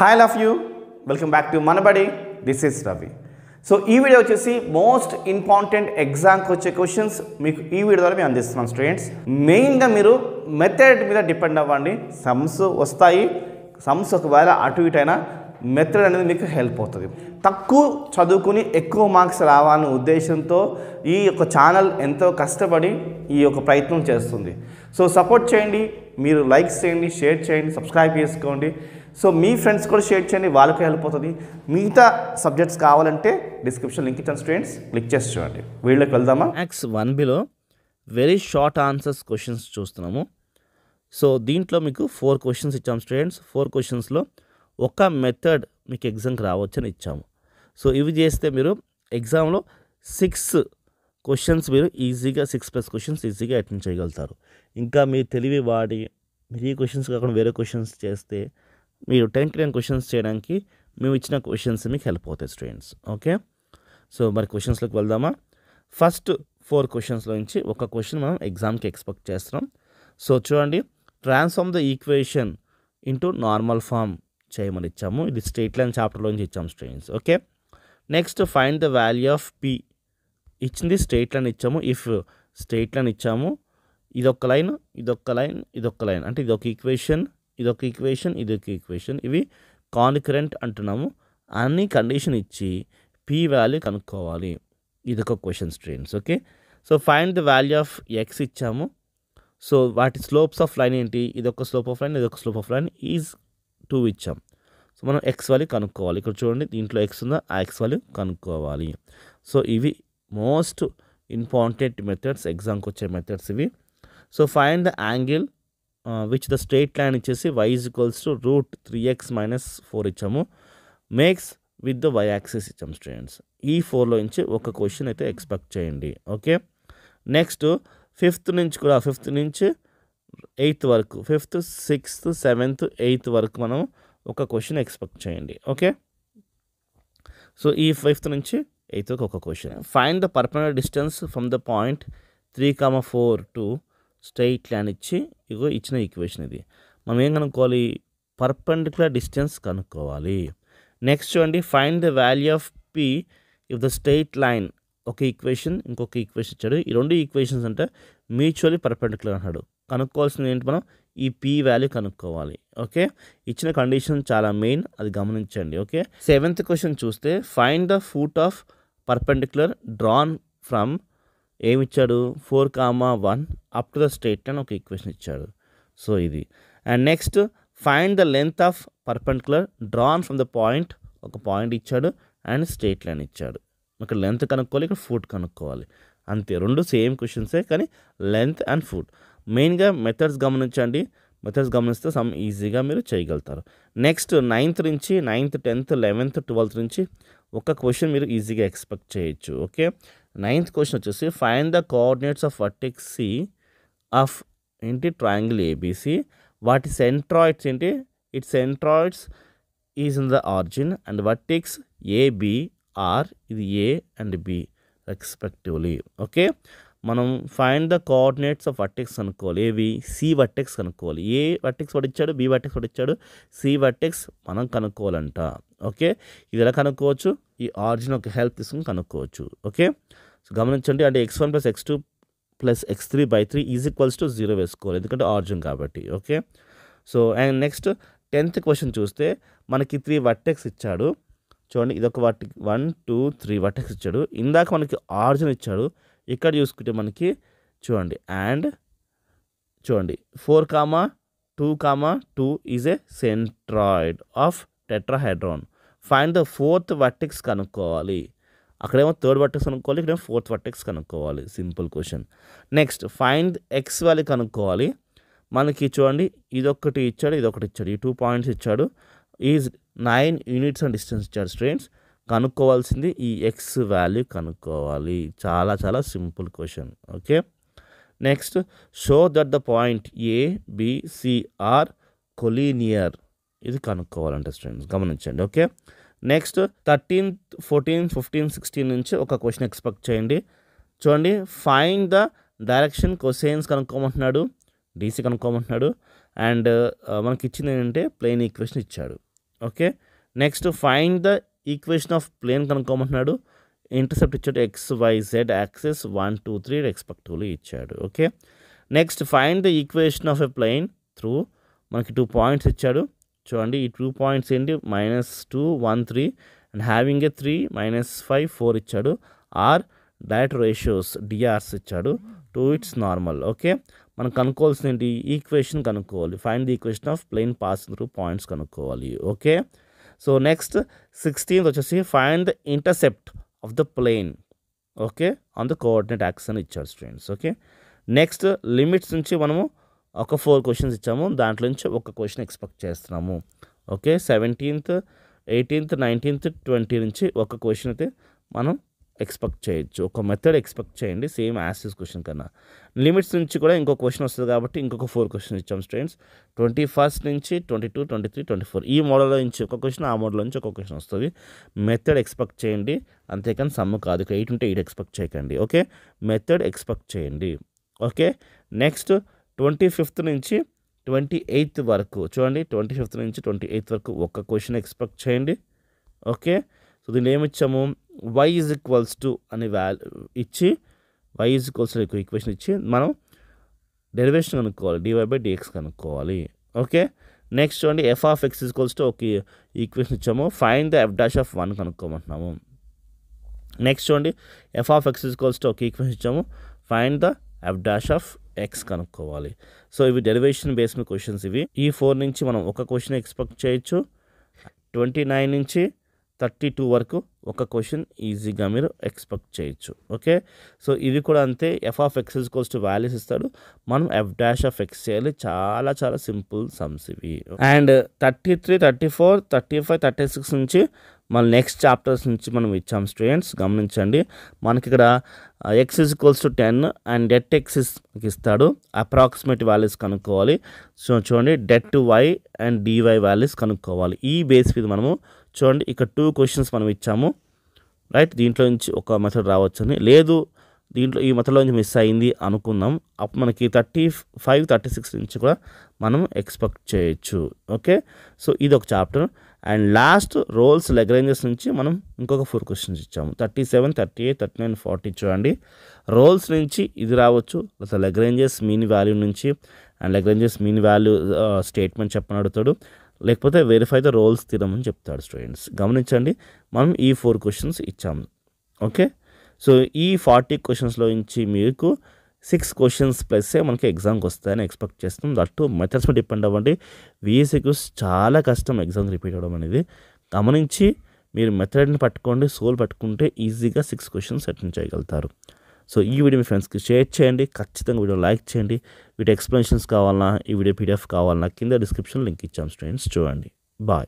Hi love you welcome back to Manabadi this is Ravi. So ఈ video వచ్చేసి most important ఎగ్జామ్కి వచ్చే questions మీకు ఈ వీడియో ద్వారా మేము అందిస్తున్నాం స్టూడెంట్స్. మెయిన్గా మీరు మెథడ్ మీద డిపెండ్ అవ్వండి. సమ్స్ వస్తాయి, సమ్స్ ఒకవేళ అటు ఇటు అయినా మెథడ్ అనేది మీకు హెల్ప్ అవుతుంది. తక్కువ చదువుకుని ఎక్కువ మార్క్స్ రావాలనే ఉద్దేశంతో ఈ యొక్క ఛానల్ ఎంతో కష్టపడి ఈ యొక్క ప్రయత్నం చేస్తుంది. సో సపోర్ట్ చేయండి, మీరు లైక్స్ చేయండి, షేర్ చేయండి, సబ్స్క్రైబ్ చేసుకోండి. సో మీ ఫ్రెండ్స్ కూడా షేర్ చేయండి, వాళ్ళకి హెల్ప్ అవుతుంది. మిగతా సబ్జెక్ట్స్ కావాలంటే డిస్క్రిప్షన్ లింక్ ఇచ్చాను స్టూడెంట్స్, క్లిక్ చేసి చూడండి. వీళ్ళకి వెళ్దామా? మ్యాథ్స్ 1Bలో వెరీ షార్ట్ ఆన్సర్స్ క్వశ్చన్స్ చూస్తున్నాము. సో దీంట్లో మీకు 4 క్వశ్చన్స్ ఇచ్చాము స్టూడెంట్స్. 4 క్వశ్చన్స్లో ఒక మెథడ్ మీకు ఎగ్జామ్కి రావచ్చని ఇచ్చాము. సో ఇవి చేస్తే మీరు ఎగ్జామ్లో 6 క్వశ్చన్స్ మీరు ఈజీగా 6+ క్వశ్చన్స్ ఈజీగా అటెండ్ చేయగలుగుతారు. ఇంకా మీ తెలివి వాడి మీరు ఈ క్వశ్చన్స్ కాకుండా వేరే క్వశ్చన్స్ చేస్తే మీరు 10కి 10 క్వశ్చన్స్ చేయడానికి మేము ఇచ్చిన క్వశ్చన్స్ మీకు హెల్ప్ అవుతాయి స్టూడెంట్స్. ఓకే, సో మరి క్వశ్చన్స్లోకి వెళ్దామా? ఫస్ట్ 4 క్వశ్చన్స్లో నుంచి ఒక క్వశ్చన్ మనం ఎగ్జామ్కి ఎక్స్పెక్ట్ చేస్తున్నాం. సో చూడండి, transform the equation into normal form చేయమని ఇచ్చాము. ఇది స్ట్రెయిట్ లైన్ చాప్టర్లో నుంచి ఇచ్చాము students. Okay, next find the value of p. ఇచ్చింది స్ట్రెయిట్ లైన్ ఇచ్చాము. ఇఫ్ స్ట్రెయిట్ లైన్ ఇచ్చాము, ఇదొక లైన్, ఇదొక లైన్, ఇదొక లైన్, అంటే ఇదొక ఈక్వేషన్, ఇదొక ఈక్వేషన్, ఇదొక ఈక్వేషన్, ఇవి కాన్కరెంట్ అంటున్నాము. అన్ని కండిషన్ ఇచ్చి పి వాల్యూ కనుక్కోవాలి. ఇదొక question students. Okay, so find the value of X ఇచ్చాము. సో వాటి స్లోప్స్ ఆఫ్ లైన్ ఏంటి? ఇదొక స్లోప్ ఆఫ్ లైన్, ఇదొక స్లోప్ ఆఫ్ లైన్ ఈజ్ 2 ఇచ్చాం. సో మనం ఎక్స్ వాల్యూ కనుక్కోవాలి. ఇక్కడ చూడండి, దీంట్లో ఎక్స్ ఉందా, ఆ ఎక్స్ వాల్యూ కనుక్కోవాలి. సో ఇవి మోస్ట్ ఇంపార్టెంట్ మెథడ్స్, ఎగ్జామ్కి వచ్చే మెథడ్స్ ఇవి. So find the angle which the straight line ఇచ్చేసి y = √3x - 4 ఇచ్చాము. Makes with the y axis ఇచ్చాము స్టూడెంట్స్. ఈ 4లో నుంచి ఒక క్వశ్చన్ అయితే ఎక్స్పెక్ట్ చేయండి. ఓకే, నెక్స్ట్ 5th నుంచి కూడా 5th నుంచి 8th వరకు, 5th, 6th, 7th, 8th వరకు మనం ఒక క్వశ్చన్ ఎక్స్పెక్ట్ చేయండి. ఓకే, సో ఈ 5th నుంచి 8th వరకు ఒక question. Find the perpendicular distance from the point 3,4 to straight line ఇచ్చి ఇగో ఇచ్చిన ఈక్వేషన్ ఇది. మనం ఏం కనుక్కోవాలి? పర్పెండిక్యులర్ డిస్టెన్స్ కనుక్కోవాలి. నెక్స్ట్ చూడండి, find the value of P if the straight line. ఒక ఈక్వేషన్, ఇంకొక ఈక్వేషన్ ఇచ్చాడు. ఈ 2 ఈక్వేషన్స్ అంటే మ్యూచువల్లీ పర్పెండిక్యులర్ అన్నాడు. కనుక్కోవాల్సింది ఏంటి? మనం ఈ పి వాల్యూ కనుక్కోవాలి. ఓకే, ఇచ్చిన కండిషన్ చాలా మెయిన్, అది గమనించండి. ఓకే, 7th క్వశ్చన్ చూస్తే find the foot of perpendicular drawn from ఏమి ఇచ్చాడు? 4,1 up to the straight line ఒక ఈక్వేషన్ ఇచ్చాడు. సో ఇది. And next find the length of perpendicular drawn from the point, ఒక పాయింట్ ఇచ్చాడు అండ్ స్ట్రెయిట్ లైన్ ఇచ్చాడు. ఇక్కడ లెంత్ కనుక్కోవాలి, ఇక్కడ ఫూట్ కనుక్కోవాలి. అంతే, 2 సేమ్ క్వశ్చన్సే, కానీ లెంత్ అండ్ ఫూట్. మెయిన్గా మెథడ్స్ గమనించండి. మెథడ్స్ గమనిస్తే సమ్ ఈజీగా మీరు చేయగలుగుతారు. నెక్స్ట్ 9th నుంచి 9th, 10th, 11th, 12th నుంచి ఒక క్వశ్చన్ మీరు ఈజీగా ఎక్స్పెక్ట్ చేయొచ్చు. ఓకే, 9th క్వశ్చన్ వచ్చేసి find the coordinates of vertex C of ఏంటి ట్రయాంగిల్ ఏబిసి. వాటి సెంట్రాయిడ్స్ ఏంటి? It centroids is in the origin and vertex ABR, ఇది A and B respectively. Okay, మనం find the coordinates of vertex కనుక్కోవాలి. ఏవి? C vertex కనుక్కోవాలి. A vertex పడిచ్చాడు, B vertex పడిచ్చాడు, సి వర్టెక్స్ మనం కనుక్కోవాలంట. ఓకే, ఇది ఎలా కనుక్కోవచ్చు? ఈ ఆరిజిన్ ఒక హెల్ప్ తీసుకుని కనుక్కోవచ్చు. ఓకే, సో గమనించండి, అంటే x1 + x2 + x3/3 = 0 వేసుకోవాలి, ఎందుకంటే ఆరిజిన్ కాబట్టి. Okay, so and next 10th question చూస్తే మనకి 3 వర్టెక్స్ ఇచ్చాడు. చూడండి, ఇదొక 1, 2, 3 వర్టెక్స్ ఇచ్చాడు. ఇందాక మనకి ఆరిజిన్ ఇచ్చాడు. ఇక్కడ చూసుకుంటే మనకి చూడండి, అండ్ చూడండి 4,2,2 is a centroid of tetrahedron. Find the 4th vertex కనుక్కోవాలి. అక్కడేమో 3rd వర్టెక్స్ కనుక్కోవాలి, ఇక్కడేమో 4th వర్టెక్స్ కనుక్కోవాలి. Simple question. Next find X value కనుక్కోవాలి. మనకి చూడండి, ఇదొకటి ఇచ్చాడు, ఇదొకటి ఇచ్చాడు, ఈ 2 పాయింట్స్ ఇచ్చాడు. ఈజ్ 9 యూనిట్స్ అండ్ డిస్టెన్స్ ఇచ్చాడు స్టూడెంట్స్. కనుక్కోవాల్సింది ఈ ఎక్స్ వాల్యూ కనుక్కోవాలి. చాలా చాలా simple question. Okay, next show that the point A B C are collinear. ఇది కనుక్కోవాలంటే స్టూడెంట్స్ గమనించండి. Okay, next 13th, 14th, 15th, 16th నుంచి ఒక క్వశ్చన్ ఎక్స్పెక్ట్ చేయండి. చూడండి, ఫైండ్ ద డైరెక్షన్ కొసైన్స్ కనుక్కోమంటున్నాడు, డీసీ కనుక్కోమంటున్నాడు. అండ్ మనకి ఇచ్చింది ఏంటంటే ప్లేన్ ఈక్వేషన్ ఇచ్చాడు. Okay. Next find the equation of plane కనుక్కోమంటున్నాడు. ఇంటర్సెప్ట్ ఇచ్చాడు XYZ యాక్సిస్ 1 2 3 రెస్పెక్టివ్లీ ఇచ్చాడు. Okay. Next find the equation of a plane through మనకి 2 పాయింట్స్ ఇచ్చాడు. చూడండి ఈ 2 పాయింట్స్ ఏంటి -2 1 3 అండ్ హ్యావింగ్ ఏ 3 -5 4 ఇచ్చాడు. ఆర్ డైరెక్ట్ రేషియోస్ డిఆర్స్ ఇచ్చాడు టు ఇట్స్ నార్మల్. ఓకే. మనం కనుక్కోవాల్సింది ఏంటి ఈక్వేషన్ కనుక్కోవాలి. Find the equation of plane passing through points కనుక్కోవాలి. ఓకే. సో నెక్స్ట్ 16th వచ్చేసి find the intercept of the plane okay on the coordinate axis అని ఇచ్చాడు students. Okay. Next limits నుంచి మనము ఒక 4 క్వశ్చన్స్ ఇచ్చాము. దాంట్లో నుంచి ఒక క్వశ్చన్ ఎక్స్పెక్ట్ చేస్తున్నాము. ఓకే. 17th 18th 19th 20 నుంచి ఒక క్వశ్చన్ అయితే మనం ఎక్స్పెక్ట్ చేయొచ్చు. ఒక మెథడ్ ఎక్స్పెక్ట్ చేయండి సేమ్ యాసిస్ క్వశ్చన్ కన్నా. లిమిట్స్ నుంచి కూడా ఇంకో క్వశ్చన్ వస్తుంది కాబట్టి ఇంకొక 4 క్వశ్చన్స్ ఇచ్చాం స్టూడెంట్స్. 21st నుంచి 22 23 24 ఈ మోడల్లో నుంచి ఒక క్వశ్చన్ ఆ మోడల్ నుంచి ఒక క్వశ్చన్ వస్తుంది. మెథడ్ ఎక్స్పెక్ట్ చేయండి అంతేకాని సమ్ కాదు. 8 ఉంటే 8 ఎక్స్పెక్ట్ చేయకండి. ఓకే. మెథడ్ ఎక్స్పెక్ట్ చేయండి. ఓకే. నెక్స్ట్ 25th నుంచి 28th వరకు చూడండి. 25th నుంచి 28th వరకు ఒక క్వశ్చన్ ఎక్స్పెక్ట్ చేయండి. ఓకే. సో దీన్ని ఏమి ఇచ్చాము y = అనే ఇచ్చి y = ఈక్వేషన్ ఇచ్చి మనం డెరివేషన్ కనుక్కోవాలి. dy/dx కనుక్కోవాలి. ఓకే. నెక్స్ట్ చూడండి f(x) = ఒక ఈక్వేషన్ ఇచ్చాము. Find the f'(1) కనుక్కోమంటున్నాము. నెక్స్ట్ చూడండి f(x) = ఒక ఈక్వేషన్ ఇచ్చాము. ఫైండ్ ద f'(x) కనుక్కోవాలి. సో ఇవి డెరివేషన్ బేస్డ్ క్వశ్చన్స్ ఇవి. ఈ 4 నుంచి మనం ఒక క్వశ్చన్ ఎక్స్పెక్ట్ చేయొచ్చు. 29 నుంచి 32 వరకు ఒక క్వశ్చన్ ఈజీగా మీరు ఎక్స్పెక్ట్ చేయొచ్చు. ఓకే. సో ఇవి కూడా అంతే. f(x) వాల్యూస్ ఇస్తాడు. మనం f'(x) చేయాలి. చాలా చాలా సింపుల్ సమ్స్ ఇవి. అండ్ 33 34 35 36 నుంచి మన నెక్స్ట్ చాప్టర్స్ నుంచి మనం ఇచ్చాం స్టూడెంట్స్. గమనించండి మనకి ఇక్కడ x = 10 అండ్ డెట్ x ఇస్తాడు. అప్రాక్సిమేట్ వాల్యూస్ కనుక్కోవాలి. సో చూడండి debt y and dy values కనుక్కోవాలి. ఈ బేస్ మీద మనము చూడండి ఇక్కడ 2 క్వశ్చన్స్ మనం ఇచ్చాము రైట్. దీంట్లో నుంచి ఒక మెథడ్ రావచ్చని లేదు దీంట్లో ఈ మెథడ్లో నుంచి మిస్ అయింది అనుకుందాం. అప్పుడు మనకి 35 36 నుంచి కూడా మనం ఎక్స్పెక్ట్ చేయొచ్చు. ఓకే. సో ఇది ఒక చాప్టర్. అండ్ లాస్ట్ రోల్స్ లెగ్రేంజెస్ నుంచి మనం ఇంకొక 4 క్వశ్చన్స్ ఇచ్చాము. 37 38 39 40 చూడండి. రోల్స్ నుంచి ఇది రావచ్చు లేదా లెగ్రేంజెస్ మీన్ వాల్యూ నుంచి అండ్ లెగ్రేంజెస్ మీన్ వాల్యూ స్టేట్మెంట్ చెప్పని అడుగుతాడు. లేకపోతే వెరిఫై ద రోల్స్ థియరమ్ అని చెప్తాడు స్టూడెంట్స్. గమనించండి మనం ఈ 4 క్వశ్చన్స్ ఇచ్చాము. ఓకే. సో ఈ 40 క్వశ్చన్స్లో నుంచి మీకు 6 క్వశ్చన్స్ ప్లస్సే మనకి ఎగ్జామ్కి వస్తాయని ఎక్స్పెక్ట్ చేస్తాం. దట్టు మెథడ్స్ మీద డిపెండ్ అవ్వండి. VSQs చాలా కష్టం ఎగ్జామ్ రిపీట్ అవ్వడం అనేది. గమనించి మీరు మెథడ్ని పట్టుకోండి. సోల్ పట్టుకుంటే ఈజీగా 6 క్వశ్చన్స్ అటెండ్ చేయగలుగుతారు. సో ఈ వీడియో మీ ఫ్రెండ్స్కి షేర్ చేయండి. ఖచ్చితంగా వీడియో లైక్ చేయండి. వీటి ఎక్స్ప్లెనేషన్స్ కావాలన్నా ఈ వీడియో PDF కావాలన్నా కింద డిస్క్రిప్షన్ లింక్ ఇచ్చాం స్టూడెంట్స్ చూడండి. బాయ్.